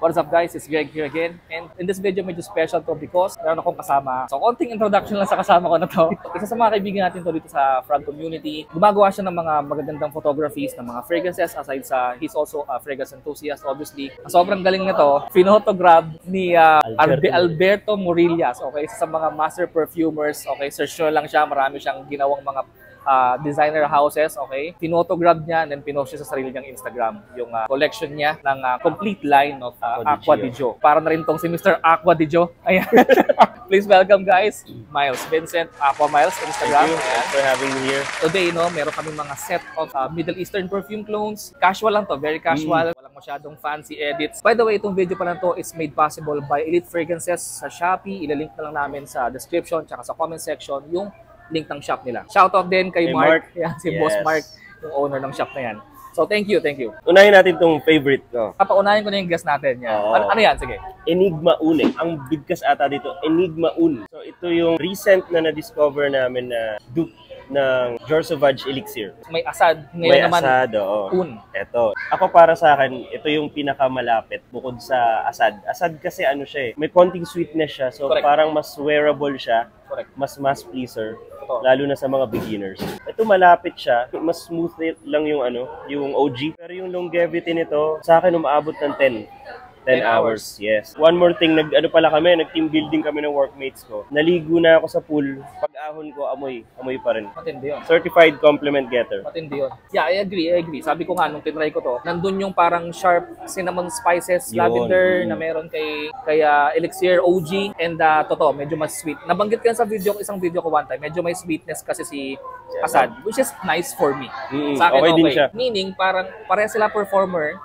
What's up guys, it's Greg here again. And in this video medyo special to because meron akong kasama. So konting introduction lang sa kasama ko na to. Isa sa mga kaibigan natin to dito sa Frog community. Gumagawa siya ng mga magagandang photographies ng mga fragrances aside sa he's also a fragrance enthusiast obviously. Sobrang galing nito. Pinotograph ni Alberto Morillas. Okay, isa sa mga master perfumers. Okay, search nyo lang siya. Marami siyang ginawang mga designer houses, okay? Pinotograph niya and then pinost niya sa sarili niyang Instagram yung collection niya ng complete line of Acqua di Gio. Para na rin tong si Mr. Acqua di Gio. Ayan. Please welcome guys, Miles Vincent, Acqua Miles on Instagram. Thank you. Thanks for having me here. Today, no, meron kami mga set of Middle Eastern perfume clones. Casual lang to, very casual. Walang masyadong fancy edits. By the way, itong video pa lang to is made possible by Elite Fragrances sa Shopee. Ilalink na lang namin sa description tsaka sa comment section yung link ng shop nila. Shoutout din kay Mark. Yan, si Boss Mark, yung owner ng shop na yan. So, thank you, thank you. Unahin natin itong favorite ko. Paunahin ko na yung guest natin. Yan. Ano yan? Sige. Enigma Un. Ang bigkas ata dito, Enigma Un. So, ito yung recent na na-discover namin na dupe ng Jour Sauvage Elixir. May Asad. Ngayon may naman, Asad, oo. Un. Ito. Ako para sa akin, ito yung pinakamalapit bukod sa Asad. Asad kasi ano siya eh, may konting sweetness siya. So, Correct. parang mas wearable siya. Correct. Mas mass pleaser. Lalo na sa mga beginners. Ito malapit siya, mas smooth lang yung yung OG. Pero yung longevity nito, sa akin umaabot ng 10 hours. Yes. One more thing, nag-team building kami ng workmates ko. Naligo na ako sa pool. Pag-ahon ko, amoy pa rin. Matindi yun. Certified compliment getter. Matindi yun. Yeah, I agree. Sabi ko nga, nung tinry ko to, nandun yung parang sharp cinnamon spices, lavender, na meron kay Elixir OG. And totoo, medyo mas sweet. Nabanggit ko yan sa isang video ko one time, medyo may sweetness kasi si Asad, which is nice for me. Sa akin, okay din siya. Meaning, parang pareha sila performer,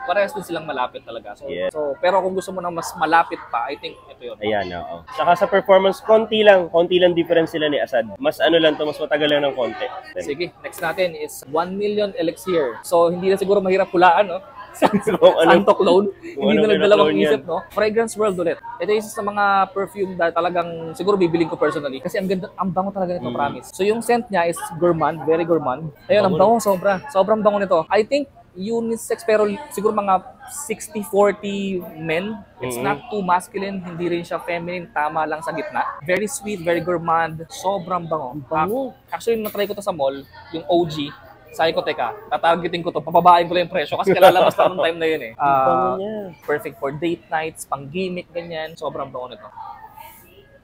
parehas din silang malapit talaga. So, yes. Pero kung gusto mo ng mas malapit pa, I think ito yun. Ayan, oo. Saka sa performance, konti lang difference sila ni Asad. Mas mas matagal lang ng konti. Sige, next natin is 1 million Elixir. So, hindi na siguro mahirap hulaan, no? Santo clone. Hindi na nagdalawang isip, no? Fragrance World ulit. Ito isa sa mga perfume na talagang siguro bibiling ko personally. Kasi ang ganda, ang bango talaga nito, promise. So, yung scent niya is gourmand, very gourmand. Ayun, ang bango, sobrang bango nito. I think unisex pero siguro mga 60-40 men. It's not too masculine, hindi rin siya feminine, tama lang sa gitna. Very sweet, very gourmand, sobrang bango. Actually, na-try ko to sa mall, yung OG. Sabi ko, teka, tatargeting ko to, papabain ko lang yung presyo kasi kalalabas lang ng time na yun eh. Perfect for date nights, pang gimmick, ganyan. Sobrang bango nito.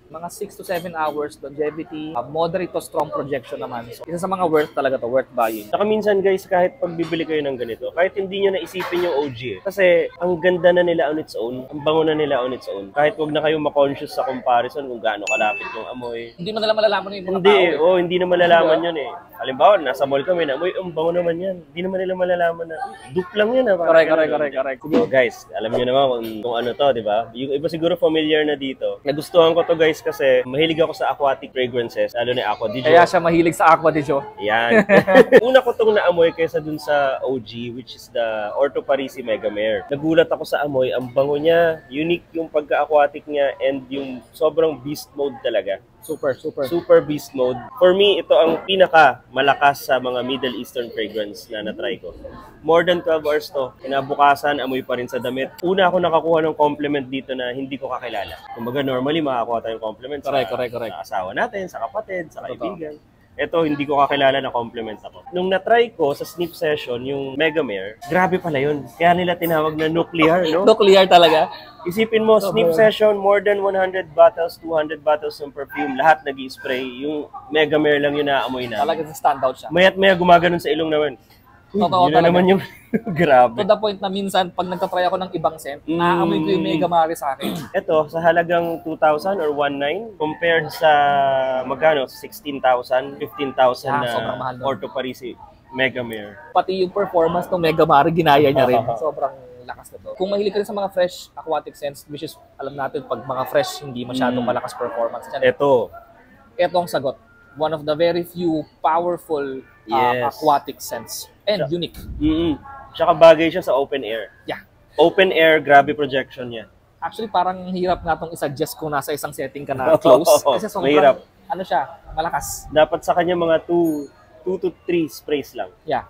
Mga 6 to 7 hours longevity, moderate to strong projection naman. So, isa sa mga worth talaga to, worth buying. Saka minsan guys, kahit pagbibili kayo ng ganito, kahit hindi nyo naisipin yung OG eh. Kasi ang ganda na nila on its own, ang bango na nila on its own. Kahit wag na kayo ma-conscious sa comparison kung gaano kalapit yung amoy. Hindi mo nila malalaman yung mga hindi, tao. hindi na malalaman yun eh. Halimbawa, nasa mall kami na, amoy, ang bango naman yan. Hindi naman nila malalaman na, dupe lang yan. Correct. So guys, alam nyo naman kung ano to, di ba? Yung iba siguro familiar na dito. Nagustuhan ko to guys kasi mahilig ako sa aquatic fragrances, lalo na Acqua di Gio. Kaya siya mahilig sa Acqua di Gio. Yan. Una ko tong naamoy kaysa dun sa OG, which is the Orto Parisi Mega Mare. Nagulat ako sa amoy, ang bango niya, unique yung pagka-aquatic niya, and yung sobrang beast mode talaga. Super beast mode. For me, ito ang pinaka malakas sa mga Middle Eastern fragrance na na-try ko. More than 12 hours to. Kinabukasan, amoy pa rin sa damit. Una ako nakakuha ng compliment dito na hindi ko kakilala. Kumbaga, normally makakuha tayong compliment sa asawa natin, sa kapatid, sa kaibigan. Ito, hindi ko kakilala na compliment ako. Nung na-try ko sa sniff session, yung Mega Mare, grabe pala yun. Kaya nila tinawag na nuclear, no? Nuclear talaga. Isipin mo, sniff session, more than 100 bottles, 200 bottles ng perfume, lahat nag-i-spray. Yung Mega Mare lang yun na-amoy na. Talaga stand out siya. Maya't maya gumaganon sa ilong naman. Totoo yun na naman yung grabe. To the point na minsan, pag nagtatry ako ng ibang scent, naaamoy ko yung Mega Mare sa akin. Ito, sa halagang 2,000 or 1,900, compared sa magkano, 16,000, 15,000 na Orto Parisi Mega Mare. Pati yung performance ng Mega Mare, ginaya niya rin. Sobrang lakas nito. Kung mahilig ka rin sa mga fresh aquatic scents, which is, alam natin, pag mga fresh, hindi masyadong malakas performance. Ito ang sagot. One of the very few powerful aquatic scents. And unique. Tsaka bagay siya sa open air. Yeah. Open air, grabe projection niya. Actually, parang hirap nga itong i-suggest kung nasa isang setting ka na close. Kasi sobrang, malakas. Dapat sa kanya mga 2 to 3 sprays lang. Yeah.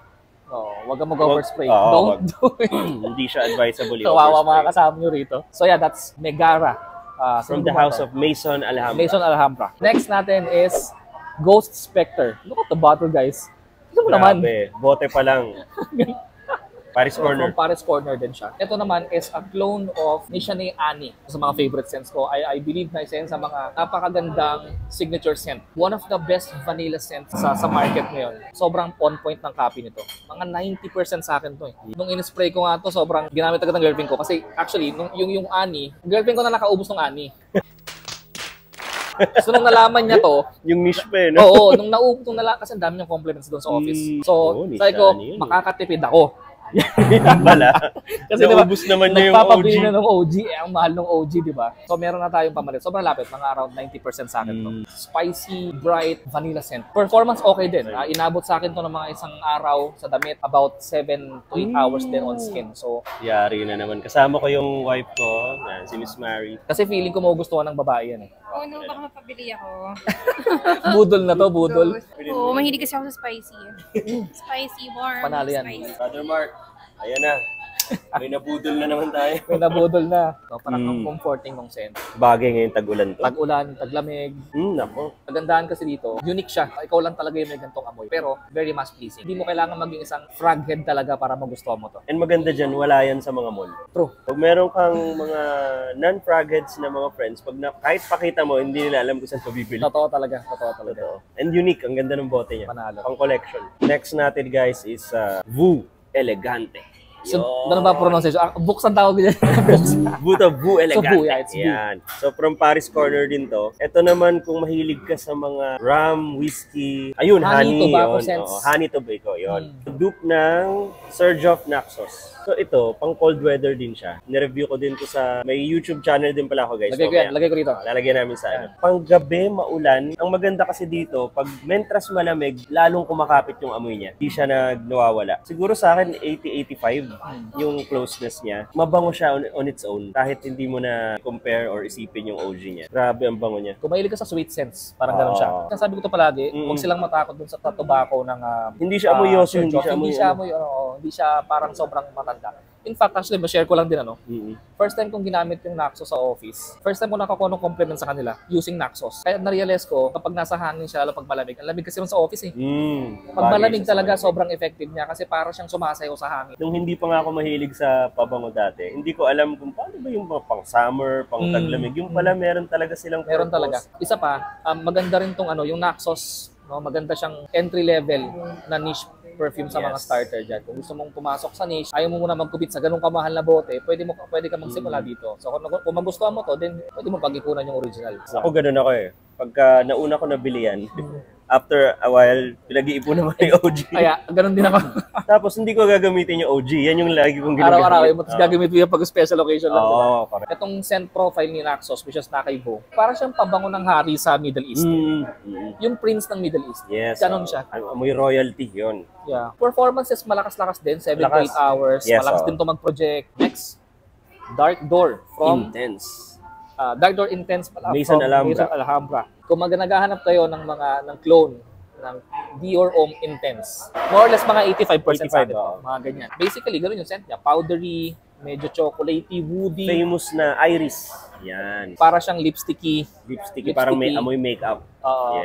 Wag kang mag-overspray. Oo, Don't do it. Hindi siya advisable yung Kawawa mga overspray. kasama nyo rito. So yeah, that's Megara. From the house of Mason Alhambra. Mason Alhambra. Next natin is Ghost Spectre. Look at the bottle, guys. Tignan mo naman. Grabe, bote pa lang. Paris Corner. From Paris Corner din siya. Ito naman is a clone of Nishane Ani. Sa mga favorite scents ko, I believe na isa yan sa mga napakagandang signature scent. One of the best vanilla scents sa market ngayon. Sobrang on point ng copy nito. Mga 90% sa akin to eh. Nung in-spray ko nga to, sobrang ginamit agad ng girlfriend ko. Kasi actually, yung Ani, girlfriend ko na nakaubos ng Ani. So nung nalaman niya to, Yung niche pa eh, no? oo, nung nalaman, kasi ang dami niyang compliments doon sa office. So, sabi ko, Nishane yun eh. makakatipid ako. Bala. Kasi diba, Naubos naman niya yung nagpapabili OG. na ng OG, ang mahal ng OG, di ba? So meron na tayong pamalit. Sobrang lapit, mga around 90% sa akin to. Spicy, bright, vanilla scent. Performance okay din. Inabot sa akin to ng mga isang araw sa damit, about 7 to 8 hours din on skin. So, Yari na naman. Kasama ko yung wife ko, si Miss Mary. kasi feeling ko magugustuhan ng babae yan eh. Oh no, baka mapabili ako. Budol na to, budol. Oo, mahilig kasi ako sa spicy. Spicy, warm, Panalo yan. spicy. Brother Mark, ayan na. May nabudol na naman tayo. May nabudol na. So, parang comforting ng scent. Bagay ngayon tag-ulan to. Tag-ulan, taglamig. Nako. Kagandahan kasi dito, unique siya. Ikaw lang talaga yung may gantong amoy. Pero very mass pleasing. Hindi mo kailangan maging isang frog head talaga para magustuhan mo to. And maganda dyan, wala yan sa mga mall. True. Pag meron kang mga non-fragheads na mga friends, kahit pakita mo, hindi nila alam kung saan pabibili. Totoo talaga. Totoo talaga. Totoo. And unique, ang ganda ng bote niya. Panalo. Pang collection. Next natin guys is Vu Elegante. So, ganun ba pronunciation? Books ang tawag niya. Books. Vu Elegante. So, Vu, yeah, it's Vu. Yan. So, from Paris Corner din to. Ito naman, kung mahilig ka sa mga rum, whiskey, ayun, Honey, honey, tobacco yun. scents. Honey tobacco, yun. Dupe ng Surge of Naxos. So, ito, pang cold weather din siya. Nireview ko din to sa, may YouTube channel din pala ako guys. Lagay ko yan. Lagay ko dito. Lalagyan namin sa ano. Pang gabi, maulan. Ang maganda kasi dito, pag mentras malamig, lalong kumakapit yung amoy niya. Hindi siya nawawala. Siguro sa akin, 80-85 yung closeness niya. Mabango siya on its own. Kahit hindi mo na compare or isipin yung OG niya. Grabe ang bango niya. Kung mahilig ka sa sweet scents, parang ganun siya. Kaya sabi ko to palagi, huwag silang matakot dun sa tobacco ng Hindi siya amoyoso, Sir hindi Jock. siya Hindi siya amoy, hindi siya parang sobrang matanda. In fact, actually, ma-share ko lang din first time kong ginamit yung Naxos sa office. First time ko nakakuha ng compliment sa kanila using Naxos. Kaya na-realize ko, kapag nasa hangin siya, lalo pag malamig, ang lamig kasi sa office eh. Pag malamig talaga, sobrang effective niya kasi parang siyang sumasayaw sa hangin. Nung hindi pa nga ako mahilig sa pabango dati, hindi ko alam kung paano ba yung mga pang summer, pang taglamig. Yung pala meron talaga silang Meron purpose. talaga. Isa pa, maganda rin tong yung Naxos, no, maganda siyang entry level na niche perfume sa mga starter dyan. Kung gusto mong pumasok sa niche, ayaw mo muna magkupit sa ganung kamahal na bote, pwede ka magsimula dito. So kung magustuhan mo to, then pwede mo pag-ipunan yung original. Ako ganun ako eh. Pagka nauna ko nabili yan, after a while, pinag-iipon naman yung OG. Kaya, ganun din ako. Tapos hindi ko gagamitin yung OG. Yan yung lagi kong ginagamit. Araw-araw, yung gagamit mo yung pag-special occasion lang. Oo, correct. Itong scent profile ni Naxos, which is Nakaibo, para siyang pabango ng hari sa Middle East. Yung prince ng Middle East. Yes. Ganon siya. Amoy royalty, yun. Yeah. Performances, malakas-lakas din. 7 to 8 hours. Yes, malakas din to mag-project. Next, Dark Door from Intense. Dark Door Intense pala. Mason from Alhambra. Mason Alhambra. Kung naghahanap kayo ng ng clone ng Dior Homme Intense, more or less mga 85% sa atin. Mga ganyan. Basically, ganoon yung scent niya. Powdery, medyo chocolatey, woody. Famous na iris. Yan. Para siyang lipsticky. Lipsticky. Parang may amoy makeup.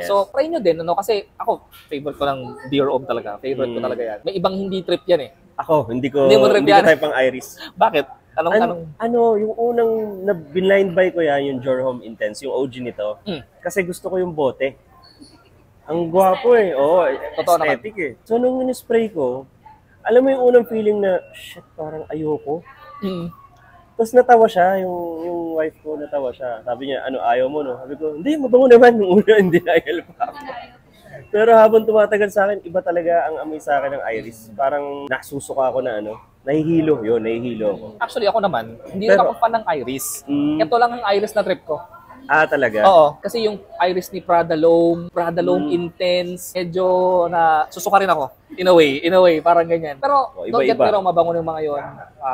Yes. So, try nyo din. Kasi ako, favorite ko ng Dior Homme talaga. Favorite ko talaga yan. May ibang hindi trip yan eh. Ako, hindi ko Hindi yan. type ang iris. Bakit? Yung unang blind buy ko yan, yung Dior Homme Intense, yung OG nito. Kasi gusto ko yung bote. Ang gwapo eh. Oo, aesthetic eh. So, nung in-spray ko, alam mo yung unang feeling na, shit, parang ayoko. Tapos natawa siya, yung wife ko natawa siya. Sabi niya, ayaw mo no? Sabi ko, hindi, mabango naman. Nung una, hindi nayal pa ako. Pero habang tumatagal sa akin, iba talaga ang amoy sa akin ng iris. Parang nasusuka ako na nahihilo. Yun, nahihilo ako. Actually, ako naman, hindi rin ako fan ng iris. Ito lang ang iris na trip ko. Talaga? Oo, kasi yung iris ni Prada L'Homme Intense, medyo na susuka rin ako. In a way, parang ganyan. Pero don't get me wrong, mabango yung mga yon.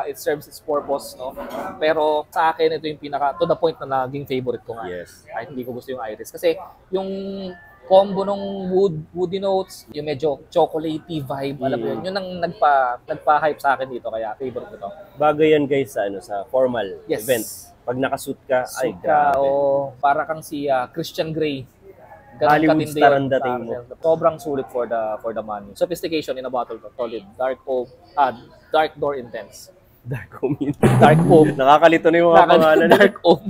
It serves its purpose, no? Pero sa akin, ito yung pinaka, to the point na naging favorite ko nga. Yes. Kahit hindi ko gusto yung iris. Kasi yung combo ng woody notes, yung medyo chocolatey vibe, alam mo yun. Yun ang nagpa-hype sa akin dito, kaya favorite ko to. Bagay yan guys sa sa formal Yes. event. Pag nakasuit ka, ay Suit ka, grabe. o para kang si Christian Grey. Hollywood katindi star yun. ang dating mo. Sobrang sulit for the money. Sophistication in a bottle to. Solid. Dark door intense. Dark Home. Dark Oak. Nakakalito na yung mga pangalan. Dark Oak.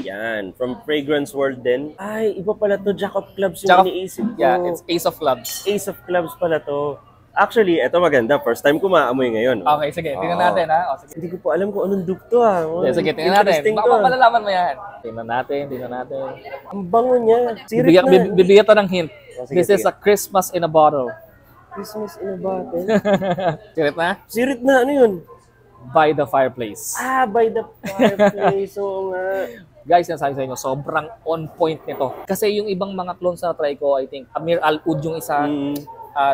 Yan. From Fragrance World din. Ay, iba pala to. Jack of Clubs yung Jack of- iniisip ko. Yeah, it's Ace of Clubs. Ace of Clubs pala to. Actually, eto maganda. First time ko maamoy ngayon. Okay, sige. Tingnan natin, ha? O, sige. Hindi ko po alam kung anong duke to, ha. Yeah, sige, tingnan natin. Interesting Baka to. malalaman mo yan. Tingnan natin. Ang bango niya. Sirit Bibigyan, na. bibigyan to ng hint. Oh, sige, This is sige. a Christmas in a bottle. Christmas in a bottle. Sirit na? Sirit na. Ano yun? By the fireplace. By the fireplace. Oo nga. Guys, sinasabi sa inyo, sobrang on point nito. Kasi yung ibang mga clones na try ko, I think, Amir Al-Oud yung isa,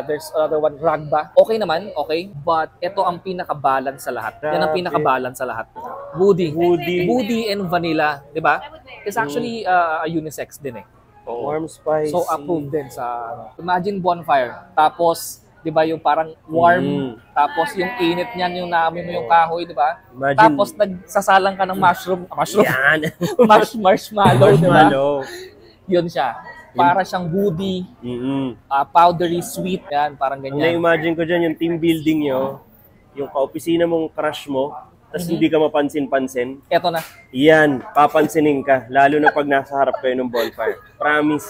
there's another one, Ragba. Okay naman, okay. But ito ang pinaka-balance sa lahat. Yan ang Grabe. pinaka-balance sa lahat. Woody. Woody. And vanilla, di ba? It's actually a unisex din eh. Warm spicy. So approved din sa imagine bonfire. Tapos, 'di ba, yung parang warm, tapos yung init niyan, yung naamoy mo yung kahoy, 'di ba? Imagine. Tapos nagsasalang ka ng mushroom, Yan. marshmallow, 'di ba? Marshmallow. Yun siya. Para siyang woody, powdery sweet, yan, parang ganyan. Na-imagine ko dyan yung team building nyo, yung kaopisina mong crush mo, tapos hindi ka mapansin-pansin. Eto na. Yan, papansinin ka. Lalo na pag nasa harap kayo ng bonfire. Promise.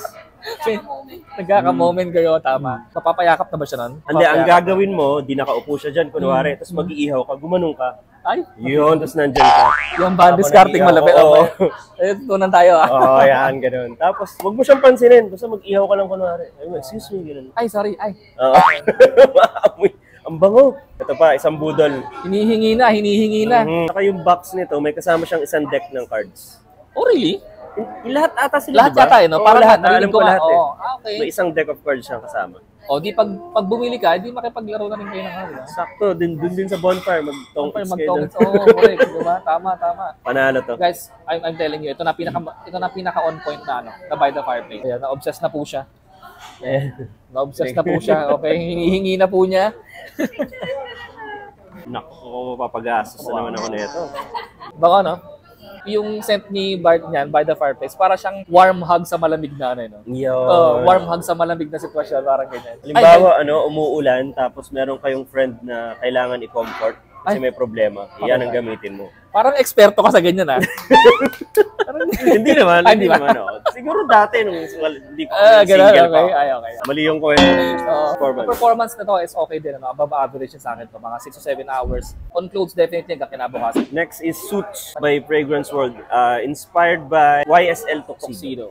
Nagkaka-moment kayo, tama. Mapapayakap na ba siya nun? Hindi, ang gagawin mo, di nakaupo siya dyan, kunwari, tapos mag-iihaw ka, gumanong ka. Ay, Yun, tapos nandyan ka. yung band discarding malapit. Oo. Okay. Tunan tayo, ah. Oo, yan, ganun. Tapos, wag mo siyang pansinin, basta mag-ihaw ka lang kunwari. Ay, excuse me, ganun. Ay, sorry. Ay, Oo. Maamoy. Ang bango. Ito pa, isang budol. hinihingi na. Saka yung box nito, may kasama siyang isang deck ng cards. Oh, really? Lahat ata sila, Lahat diba? yata, no? Oo, Parang lahat. narinig Alam ko ko lahat eh. Okay. May isang deck of cards siyang kasama. O, di pag bumili ka, di makipaglaro na rin kayo ng ano. Sakto, dun din sa bonfire, mag-tongkits kayo doon. Mag-tongits. Oo, correct. Diba? Tama. Panalo to. Guys, I'm telling you, ito na pinaka on point na ano, na by the fireplace. Ayan, na-obsess na po siya. Na-obsess na po siya. Okay, hinihingi na po niya. Naku, mapapagastos na naman ako nito. Baka no? Yung scent ni Bart niyan, by the fireplace, para siyang warm hug sa malamig na ano, no? Yo. Warm hug sa malamig na sitwasyon, parang ganyan. Halimbawa, umuulan, tapos meron kayong friend na kailangan i-comfort kasi may problema. Yan ang gamitin mo. Parang eksperto ka sa ganyan, ha? Hindi naman, Ay, hindi di ba? naman. Oh. Siguro dati, nung hindi ko Ganun, single pa. okay. Ay, okay. Mali yung kwento. Ang performance na to is okay din, ano? Above average yun sa akin to, mga 6 to 7 hours. On clothes, definitely, ang kinabukasan. Next is Suits by Fragrance World. Inspired by YSL Tuxedo. Tuxedo.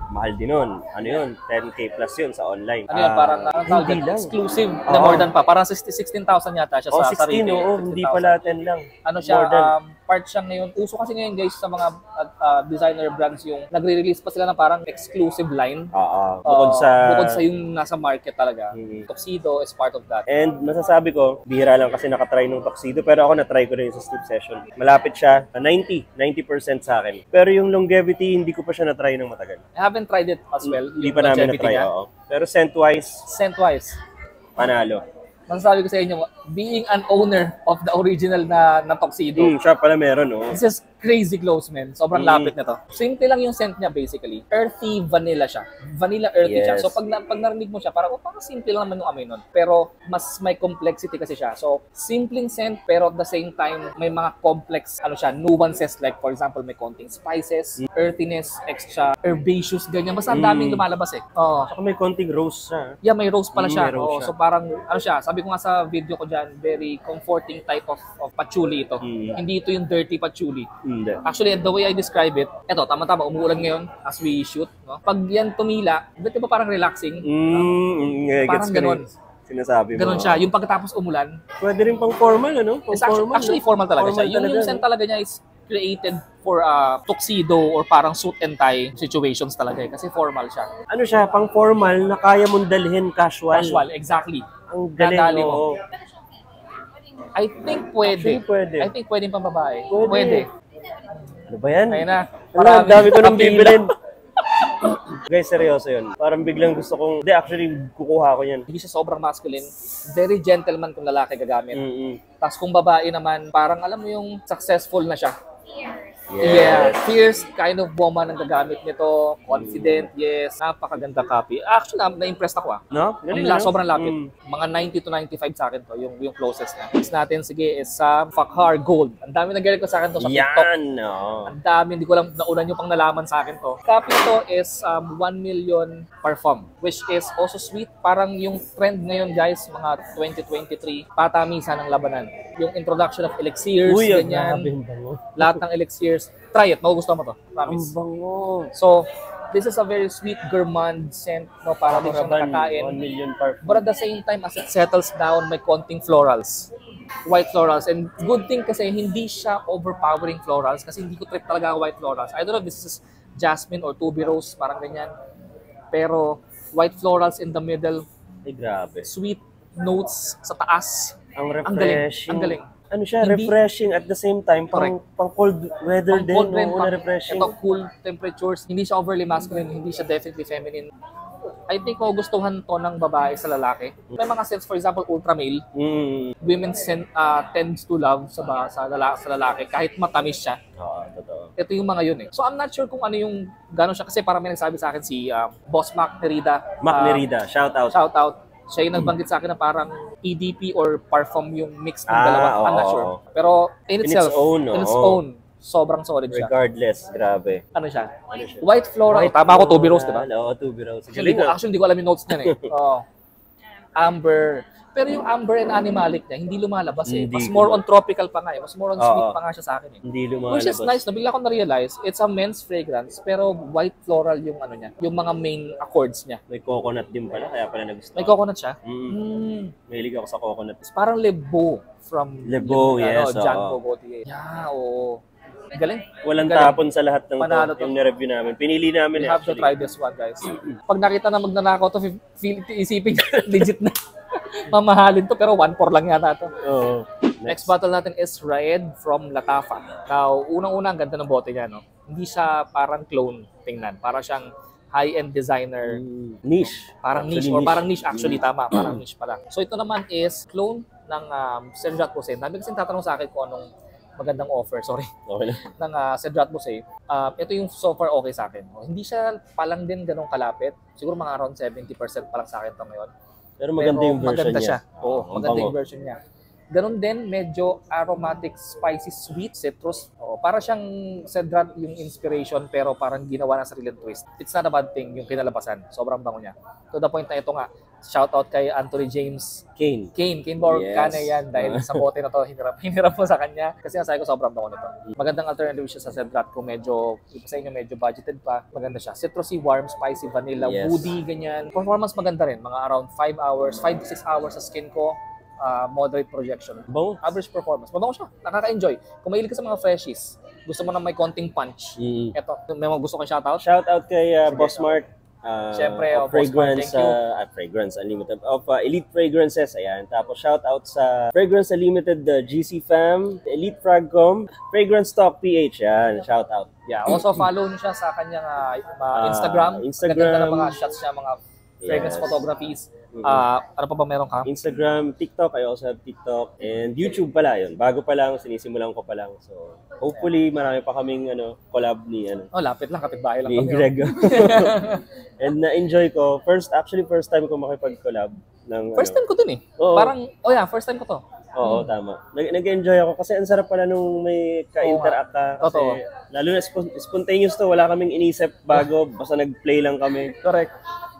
Mahal din nun. Ano yun? 10K plus yun sa online. Ano yun, parang hindi lang. exclusive na more than pa. Parang 16,000 yata siya sa 16, retail. oo. Hindi pala 10 lang. Ano siya, More than. part siya ngayon. Uso kasi ngayon guys sa mga designer brands yung nagre-release pa sila ng parang exclusive line. Bukod sa yung nasa market talaga. Tuxedo is part of that. And masasabi ko, bihira lang kasi nakatry nung tuxedo, pero ako natry ko rin sa sleep session. Malapit siya, 90% sa akin. Pero yung longevity, hindi ko pa siya natry ng matagal. I haven't tried it as well. Hindi yung pa namin longevity natry, niya. oo. Pero scent-wise, Scent-wise, panalo. masasabi ko sa inyo, being an owner of the original na tuxedo, Siya pala meron, oh. this is crazy close, man. Sobrang lapit na to. Simple lang yung scent niya, basically. Earthy vanilla siya. Vanilla earthy siya. Yes. So, pag narinig mo siya, parang simple lang naman yung amoy nun. Pero, mas may complexity kasi siya. So, simpleng scent, pero at the same time, may mga complex, nuances. Like, for example, may konting spices, earthiness, extra herbaceous, ganyan. Basta ang daming lumalabas eh. Oo. Saka may konting rose siya. Yeah, may rose pala siya. May rose Oo, siya. so parang, sabi ko nga sa video ko dyan, very comforting type of patchouli ito. Hindi ito yung dirty patchouli. Hindi. Actually, the way I describe it, eto, tama-tama, umuulan ngayon as we shoot. No? Pag yan tumila, di ba parang relaxing? Parang ganun. Sinasabi mo. Ganun siya. Yung pagkatapos umulan, Pwede rin pang formal, ano? Pang it's actually formal talaga siya. Yung scent talaga niya is created for tuxedo or parang suit and tie situations talaga eh. Kasi formal siya. Ano siya, pang formal na kaya mong dalhin casual. Casual, exactly. Ang galing, Dadali mo. oo. I think pwede. Actually, pwede. I think pwede pang babae. Pwede. Ano ba yan? Ayun na. Ang dami ko nang Pambila. bibilin. Guys, seryoso yun. Parang biglang gusto kong, hindi, actually, kukuha ko yan. Hindi siya sobrang masculine. Very gentleman kung lalaki gagamit. Tapos kung babae naman, parang alam mo yung successful na siya. Yeah, fierce kind of woman ang gagamit nito. Confident, yes. Napakaganda copy. Actually, na-impressed ako No? Sobrang lapit. Mga 90 to 95 sa akin to, yung closest na. Next natin, sige, is sa Fakhar Gold. Ang dami nag-get ko sa akin to sa TikTok. Yan, no. Ang dami, hindi ko lang naulan yung pang nalaman sa akin to. Copy to is 1 million parfum, which is also sweet. Parang yung trend ngayon, guys, mga 2023, patamisan ng labanan. Yung introduction of elixirs, ganyan. Lahat ng elixirs. Try it, magugustuhan mo to. Promise. Ang bango. So, this is a very sweet gourmand scent, no, para din siyang nakakain. 1 million parfum. But at the same time, as it settles down, may konting florals. White florals. And good thing kasi hindi siya overpowering florals kasi hindi ko trip talaga ang white florals. I don't know if this is jasmine or tuberose, parang ganyan. Pero white florals in the middle, Ay, grabe. sweet notes sa taas. Ang Ang galing. refreshing. Ang galing. Ano siya, Hindi- refreshing at the same time, pang cold weather din. Cold rin, Oo, na-refreshing. ito cool temperatures. Hindi siya overly masculine, hindi siya definitely feminine. I think magugustuhan to ng babae sa lalaki. May mga scents, for example, ultra male. Women tends to love sa lalaki kahit matamis siya. Oo, totoo. Ito yung mga yun eh. So I'm not sure kung ano yung gano'n siya kasi parang may nagsabi sa akin si Boss Mac Nerida. Mac Nerida, shout out. Shout out. Siya yung nagbanggit sa akin na parang EDP or parfum yung mix ng dalawa. I'm not sure. Pero in itself, in its own, sobrang solid siya. Regardless, grabe. Ano siya? White floral. Tama ako, tuberose, di ba? Oo, tuberose. Actually, hindi ko alam yung notes niyan eh. Oh. Amber. Pero yung amber and animalic niya, hindi lumalabas eh. Mas more on tropical pa nga eh. Mas more on sweet pa nga siya sa akin eh. Hindi lumalabas. Which is nice. Bigla ko na-realize, it's a men's fragrance, pero white floral yung ano niya. Yung mga main accords niya. May coconut din pala, kaya pala nagustuhan. May coconut siya? Mahilig ako sa coconut. Parang Lebo from Lebo, yes, Janko Gautier. Yeah, oo. Galing. Walang Galing. tapon sa lahat ng Panalo to. yung na-review namin. Pinili namin You have to try this one, guys. Pag nakita na magnanakaw to, isipin legit na. Mamahalin to, pero 1.4 lang yata to. Oo. Next bottle natin is Raed from Latafa. Now, unang-una, ang ganda ng bote niya, no? Hindi siya parang clone tingnan. Parang siyang high-end designer. Niche. Parang Actually, niche, or parang niche actually, tama. Parang niche pala. So, ito naman is clone ng Cedrat Bosé. Dami kasi tatanong sa akin kung anong magandang offer, sorry, Okay na. ng Cedrat Bosé. Ito yung so far okay sa akin. Hindi siya palang din ganong kalapit. Siguro mga around 70% pa lang sa akin ito ngayon. Pero maganda yung version maganda niya. siya. Oo, Ang maganda bango. yung version niya. Ganon din, medyo aromatic, spicy, sweet, citrus. Oo, para siyang Cedrat yung inspiration pero parang ginawa ng sariling twist. It's not a bad thing yung kinalabasan. Sobrang bango niya. To the point na ito nga, shout out kay Anthony James Kane. Kane Borg, Yes. Kane yan dahil sa bote na to, hinirap mo sa kanya. Kasi nasabi ko sobrang bango nito. Magandang alternative siya sa Cedrat kung medyo, sa inyo medyo budgeted pa. Maganda siya. Citrusy, warm, spicy, vanilla, Yes. woody, ganyan. Performance maganda rin. Mga around 5 hours, 5 to 6 hours sa skin ko. Moderate projection. Bango. Average performance. Mabango siya. Nakaka-enjoy. Kung mahilig ka sa mga freshies, gusto mo na may konting punch. Ito, may mga gusto kong shoutout. Shout out kay Boss Mark. Siyempre, of Boss Mark, Fragrance, thank you. Fragrance Unlimited, of Elite Fragrances, ayan. Tapos shout out sa Fragrance Unlimited, GC Fam, Elite Fragcom, Fragrance Talk PH, yan. Shout out. Yeah, also follow niyo siya sa kanyang Instagram. Instagram. Ganda ng mga shots niya, mga fragrance Yes. photographies. Ano pa ba meron ka? Instagram, TikTok, I also have TikTok, and YouTube pala yun. Bago pa lang, sinisimulan ko pa lang. So, hopefully, marami pa kaming collab ni Oh, lapit lang, kapitbahay lang ni kami. Greg. And na-enjoy ko. First time ko makipag-collab. First time ko din eh. Oo. Parang, first time ko to. Oo, tama. Nag-enjoy ako kasi ang sarap pala nung may ka-interact ka. Kasi, Totoo. lalo na spontaneous to, wala kaming inisip bago, basta nag-play lang kami. Correct.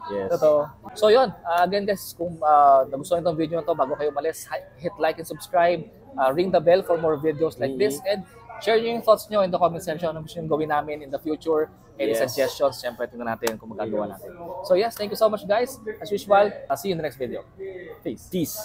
Yes. Totoo. So yun, again guys, kung nagustuhan itong video na to, bago kayo umalis, hit like and subscribe, ring the bell for more videos like this, and share nyo yung thoughts nyo in the comment section. Ano gusto nyo gawin namin in the future, any Yes. suggestions, syempre tingnan natin kung magagawa natin. So yes, thank you so much guys. As usual, I'll see you in the next video. Peace. Peace.